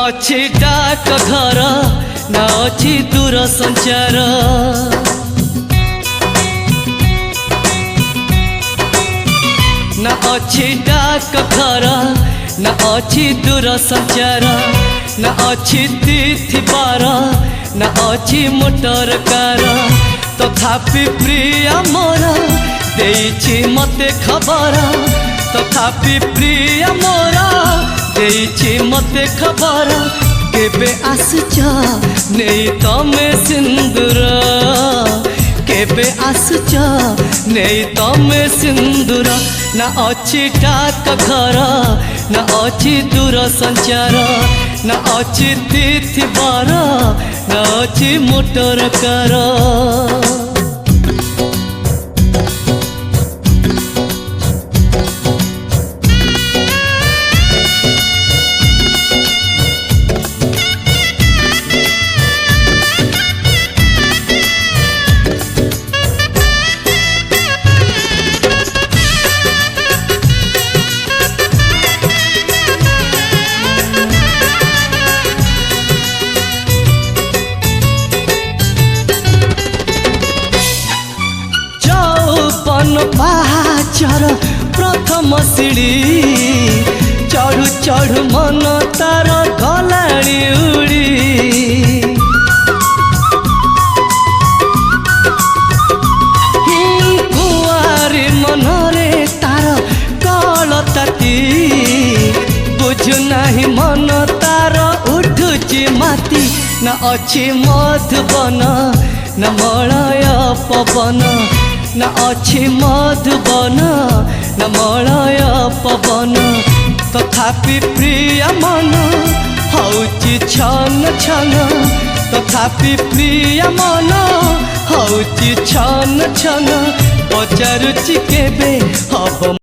अच्छी डाक घर ना अच्छी दूर संचार ना अच्छी डाक घर ना अच्छी दूर संचार ना अच्छी तिथि बार ना अच्छी मोटर कार तथापि प्रिय मोर देइछि मते खबर तथापि प्रिय मोर देइछि मते खबर केबे आसुच नहीं तमे सिंदूर केबे आसुच नहीं तमे सिंदूर ना अच्छी डाक घर ना अच्छी दूर संचार ना अच्छी तिथि बार ना अच्छी मोटर कार पाचर प्रथम सीढ़ी चढ़ु चढ़ु मन तार गलाणी उड़ी कुआरी मनरे तार कलताती बुझु नाही मन तार उठुची माती ना अच्छी मधुबन ना मलय पवन ना अच्छी मधुबन न मलय पवन तथापि प्रिय मन हौची छन छन तथापि प्रिय मन हौची छन छन पचारुची केबे हब।